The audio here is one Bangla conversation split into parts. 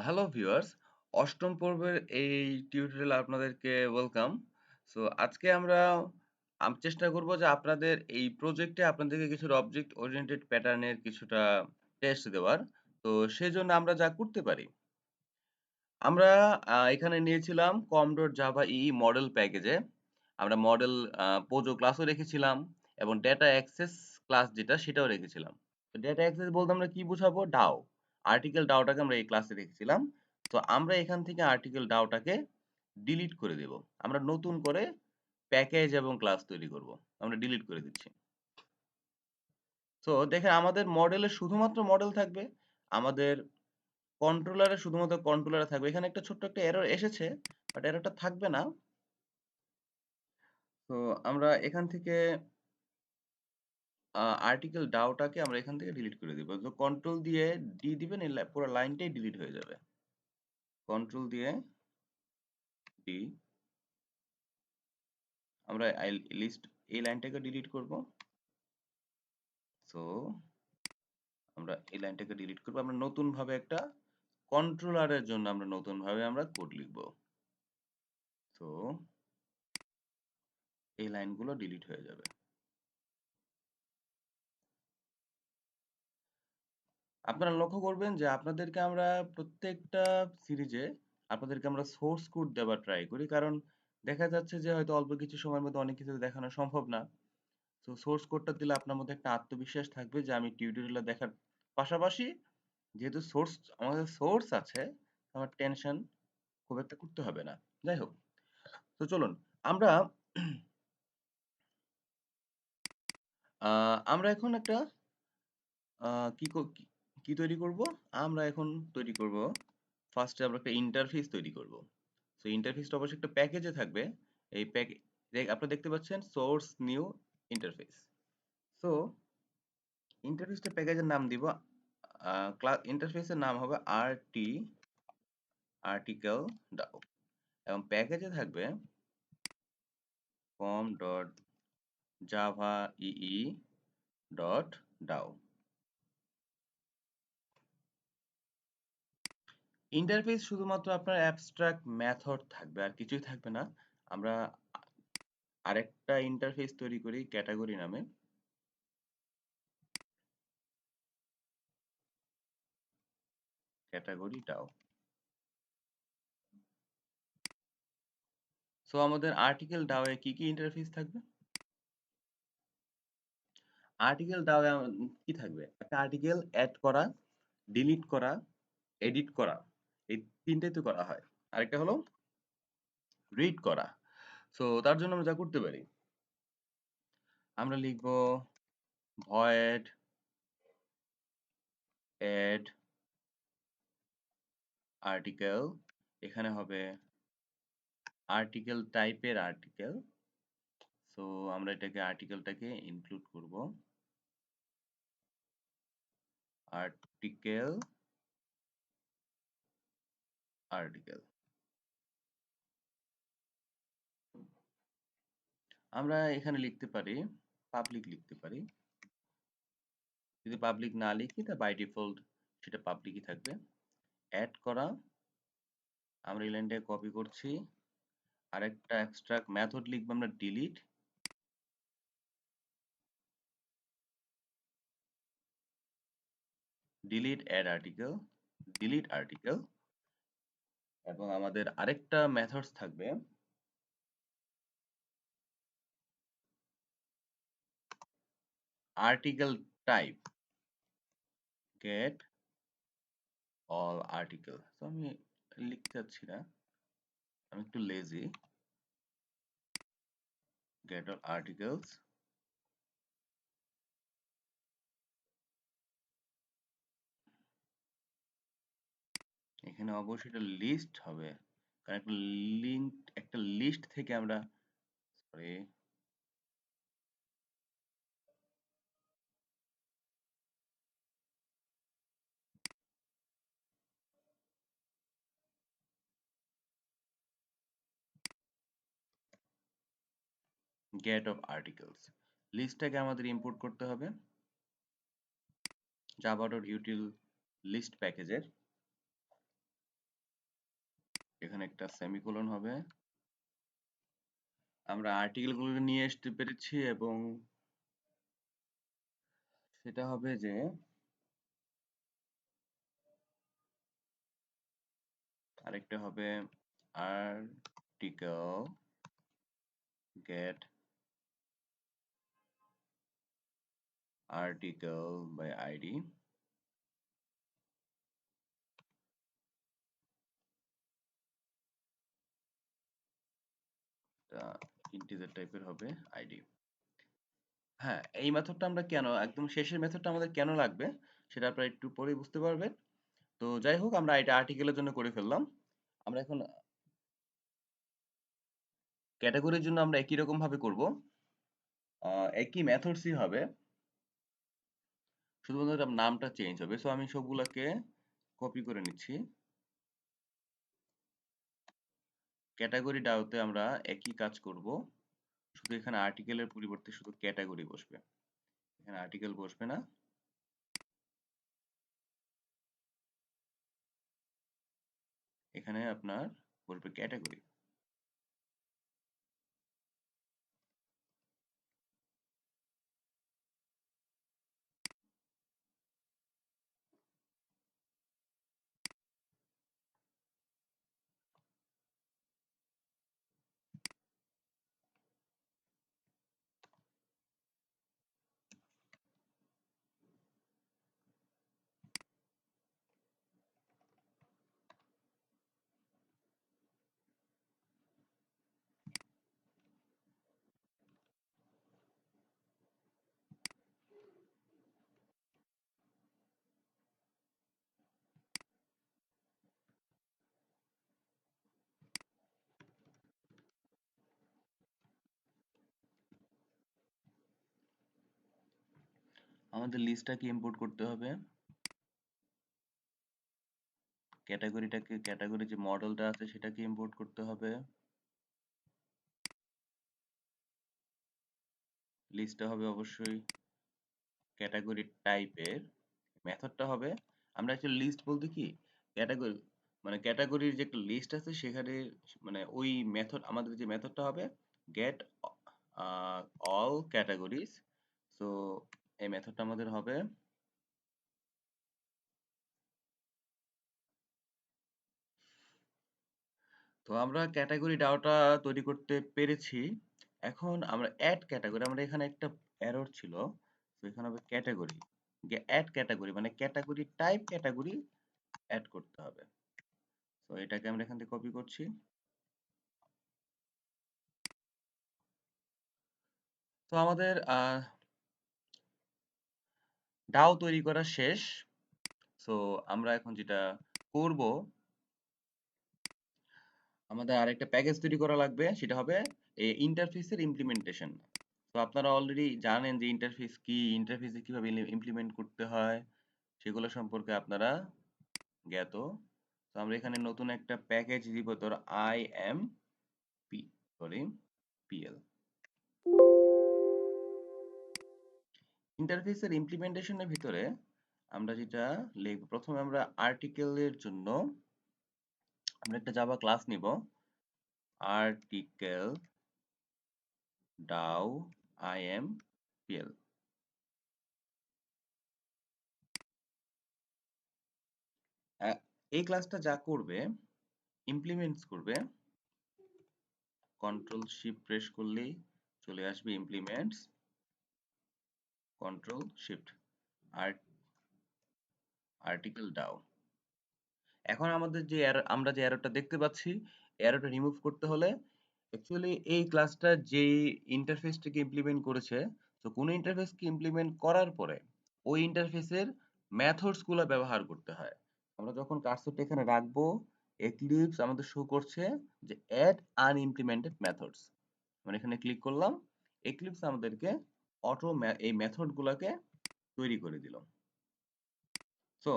হ্যালো ভিউয়ার্স, অষ্টম পর্বের এই টিউটোরিয়ালে আপনাদেরকে ওয়েলকাম। সো আজকে আমরা চেষ্টা করব যে আপনাদের এই প্রজেক্টে আপনাদেরকে কিছু অবজেক্ট ওরিয়েন্টেড প্যাটার্নের কিছুটা টেস্ট দেওয়ার। তো সেজন্য আমরা যা করতে পারি, আমরা এখানে নিয়েছিলাম com.java.ee মডেল প্যাকেজে। আমরা মডেল পোজো ক্লাসও রেখেছিলাম এবং ডেটা অ্যাক্সেস ক্লাস যেটা সেটাও রেখেছিলাম। তো ডেটা অ্যাক্সেস বলতে আমরা কি বুঝাবো? ডাও। আর্টিকেল ডাওটাকে আমরা এই ক্লাসে রেখেছিলাম। তো আমরা এখান থেকে আর্টিকেল ডাওটাকে ডিলিট করে দেব। আমরা নতুন করে প্যাকেজ এবং ক্লাস তৈরি করব। আমরা ডিলিট করে দিচ্ছি। সো দেখেন আমাদের মডেলে শুধুমাত্র মডেল থাকবে। আমাদের কন্ট্রোলারে শুধুমাত্র কন্ট্রোলারে থাকবে। এখানে একটা ছোট্ট একটা এরর এসেছে, বাট এররটা থাকবে না। তো আমরা এখান থেকে আর্টিকেল ডাউটাকে আমরা এখান থেকে ডিলিট করে দিব। তো কন্ট্রোল দিয়ে ডি দিবেন, এই পুরো লাইনটাই ডিলিট হয়ে যাবে। কন্ট্রোল দিয়ে ডি, আমরা লিস্ট এই লাইনটাকে ডিলিট করব। সো আমরা এই লাইনটাকে ডিলিট করব। আমরা নতুন ভাবে একটা কন্ট্রোলারের জন্য আমরা নতুন ভাবে আমরা কোড লিখব। সো এই লাইনগুলো ডিলিট হয়ে যাবে। আপনারা লক্ষ্য করবেন যে আপনাদেরকে আমরা প্রত্যেকটা সিরিজে আপনাদেরকে আমরা সোর্স কোড দেওয়ার ট্রাই করি, কারণ দেখা যাচ্ছে যে হয়তো অল্প কিছু সময়ের মধ্যে অনেক কিছু দেখানো সম্ভব না। তো সোর্স কোডটা দিলে আপনার মধ্যে একটা আত্মবিশ্বাস থাকবে যে আমি টিউটোরিয়াল দেখার পাশাপাশি যেহেতু আমাদের সোর্স আছে, আমার টেনশন খুব একটা করতে হবে না। যাই হোক, তো চলুন আমরা আমরা এখন একটা কি কি তৈরি করব? আমরা এখন তৈরি করব, ফার্স্টে আমরা একটা ইন্টারফেস তৈরি করব। সো ইন্টারফেসটা অবশ্যই একটা প্যাকেজে থাকবে। এই আপনারা দেখতে পাচ্ছেন সোর্স নিউ ইন্টারফেস। সো ইন্টারফেসটা প্যাকেজের নাম দিব, ইন্টারফেসের নাম হবে আরটি আর্টিকেল ডাও এবং প্যাকেজে থাকবে com.javaee.dao। ইন্টারফেস শুধুমাত্র আপনার অ্যাবস্ট্রাক্ট মেথড থাকবে, আর কিছুই থাকবে না। আমরা আরেকটা ইন্টারফেস তৈরি করি ক্যাটাগরি নামে। ক্যাটাগরিটাও। সো আমাদের আর্টিকেল ডাও এ কি ইন্টারফেস থাকবে? আর্টিকেল ডাও এ কি থাকবে? একটা আর্টিকেল এড করা, ডিলিট করা, এডিট করা, এই তিনটাই তো করা হয়। আরেকটা হলো রিড করা। সো তার জন্য আমরা যা করতে পারি, আমরা লিখব ভয়েড এড আর্টিকেল। এখানে হবে আর্টিকেল টাইপের আর্টিকেল। সো আমরা এটাকে আর্টিকেলটাকে ইনক্লুড করব আর্টিকেল আর্টিকেল। আমরা এখানে লিখতে পারি পাবলিক লিখতে পারি। যদি পাবলিক না লিখি তা বাই ডিফল্ট সেটা পাবলিকই থাকবে। অ্যাড করা, আমরা এই লাইনটাকে কপি করছি। আরেকটা এক্সট্রাক্ট মেথড লিখবো আমরা delete. Delete add article, delete article. এবং আমাদের আরেকটা মেথডস থাকবে article type get all article. তো আমি লিখতে চাচ্ছি না, আমি একটু লেজি। গেট অল আর্টিকেলস, এখানে অবশ্যই এটা লিস্ট হবে, কারণ একটা লিঙ্ক একটা লিস্ট থেকে আমরা সরি গেট অফ আর্টিকেলস লিস্টটাকে আমাদের ইম্পোর্ট করতে হবে java.util লিস্ট প্যাকেজের। এখানে একটা সেমিকোলন হবে। আমরা আর্টিকেল গুলোকে নিয়ে আসতে পেরেছি এবং সেটা হবে যে আরেকটা হবে article get article by ID. এটা ইন্টিজার টাইপের হবে আইডি। হ্যাঁ, এই মেথডটা আমরা কেন একদম শেষের মেথডটা আমাদের কেন লাগবে সেটা আপনারা একটু পরেই বুঝতে পারবেন। তো যাই হোক আমরা এটা আর্টিকেলের জন্য করে ফেললাম। আমরা এখন ক্যাটাগরির জন্য আমরা একই রকম ভাবে করব। একই মেথডসই হবে, শুধুমাত্র এটার নামটা চেঞ্জ হবে। সো আমি সবগুলাকে কপি করে নিচ্ছি। ক্যাটাগরি ডাউতে আমরা একই কাজ করব, শুধু এখানে আর্টিকেলের পরিবর্তে শুধু ক্যাটাগরি বসবে, এখানে আর্টিকেল বসবে না। এখানে আপনার বসবে ক্যাটাগরি। আমাদের লিস্টটাকে ইম্পোর্ট করতে হবে, ক্যাটাগরিটাকে, ক্যাটাগরি যে মডেলটা আছে সেটাকে ইম্পোর্ট করতে হবে, লিস্টটা হবে অবশ্যই ক্যাটাগরি টাইপের, মেথডটা হবে, আমরা অ্যাকচুয়ালি লিস্ট বলতে কি ক্যাটাগরি, মানে ক্যাটাগরির যে একটা লিস্ট আছে সেখানে, মানে ওই মেথড, আমাদের যে মেথডটা হবে গেট অল ক্যাটাগরিজ। সো এই মেথডটা আমাদের হবে। তো আমরা ক্যাটাগরি ডাটা তৈরি করতে পেরেছি। এখন আমরা অ্যাড ক্যাটাগরি, আমরা এখানে একটা এরর ছিল, তো এখানে হবে ক্যাটাগরি, অ্যাড ক্যাটাগরি মানে ক্যাটাগরি টাইপ ক্যাটাগরি অ্যাড করতে হবে। তো এটাকে আমরা এখান থেকে কপি করছি। তো আমাদের ডাও তৈরি করা শেষ। সো আমরা এখন যেটা করব, আমাদের আরেকটা প্যাকেজ তৈরি করা লাগবে, সেটা হবে এই ইন্টারফেসের ইমপ্লিমেন্টেশন। তো আপনারা অলরেডি জানেন যে ইন্টারফেস কি, ইন্টারফেসে কিভাবে ইমপ্লিমেন্ট করতে হয় সেগুলো সম্পর্কে আপনারা জ্ঞাত। তো আমরা এখানে নতুন একটা প্যাকেজ দিব, ধর I am P, sorry PL. ইন্টারফেসের ইমপ্লিমেন্টেশনের ভিতরে আমরা যেটা লিখব, প্রথমে আমরা আর্টিকেলের জন্য আমরা একটা জাভা ক্লাস নিব, আর্টিকেল ডাও IMPL। এই ক্লাসটা যা করবে, ইমপ্লিমেন্টস করবে, কন্ট্রোল শিফট প্রেস করলেই চলে আসবে implements, control shift article DAO. এখন আমাদের যে আমরা যে এররটা দেখতে পাচ্ছি, এররটা রিমুভ করতে হলে অ্যাকচুয়ালি এই ক্লাসটা যে ইন্টারফেসটাকে ইমপ্লিমেন্ট করেছে, তো কোনো ইন্টারফেসকে ইমপ্লিমেন্ট করার পরে ওই ইন্টারফেসের মেথডস গুলো ব্যবহার করতে হয়। আমরা যখন কার্সরটা এখানে রাখবো, এক্লিপস আমাদের শো করছে যে অ্যাড আনইমপ্লিমেন্টেড মেথডস। আমরা এখানে ক্লিক করলাম, এক্লিপস আমাদেরকে অটো এই মেথড গুলাকে তৈরি করে দিল। সো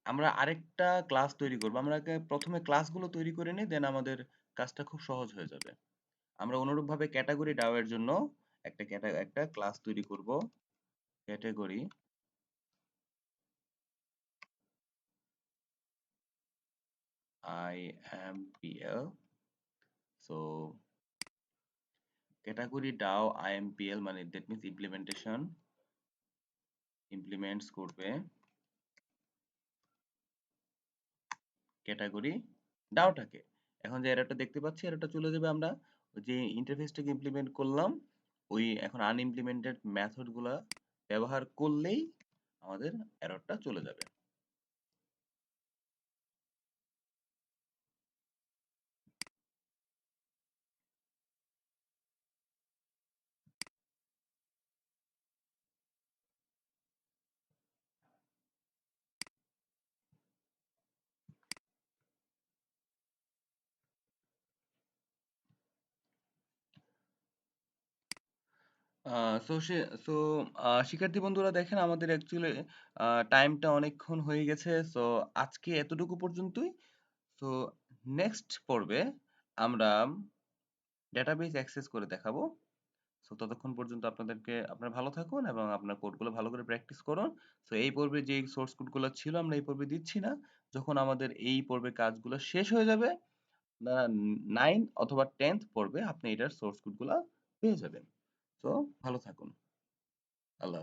আমরা আরেকটা ক্লাস তৈরি করব। আমরা আগে প্রথমে ক্লাসগুলো তৈরি করে নিই, দেন আমাদের কাজটা খুব সহজ হয়ে যাবে। আমরা অনুরূপভাবে ক্যাটাগরি ডাও এর জন্য একটা ক্লাস তৈরি করব। Category IMPL। So category DAO IMPL মানে দ্যাট মিন্স ইমপ্লিমেন্টস করবে ক্যাটাগরি ডাওটাকে। এখন যে এররটা দেখতে পাচ্ছি, এররটা চলে যাবে আমরা যে ইন্টারফেসটাকে ইমপ্লিমেন্ট করলাম, ওই এখন আনইমপ্লিমেন্টেড মেথড গুলা ব্যবহার করলেই আমাদের এররটা চলে যাবে। সো সে সো শিক্ষার্থী বন্ধুরা, দেখেন আমাদের অ্যাকচুয়ালি টাইমটা অনেকক্ষণ হয়ে গেছে। সো আজকে এতটুকু পর্যন্তই। সো নেক্সট পর্বে আমরা ডেটাবেস অ্যাক্সেস করে দেখাবো। সো ততক্ষণ পর্যন্ত আপনারা ভালো থাকুন এবং আপনার কোডগুলো ভালো করে প্র্যাকটিস করুন। সো এই পর্বে যে সোর্স কোডগুলো ছিল আমরা এই পর্বে দিচ্ছি না। যখন আমাদের এই পর্বের কাজগুলো শেষ হয়ে যাবে, আপনারা 9 অথবা 10th পর্বে আপনি এটার সোর্স কোডগুলা পেয়ে যাবেন। সো ভালো থাকুন।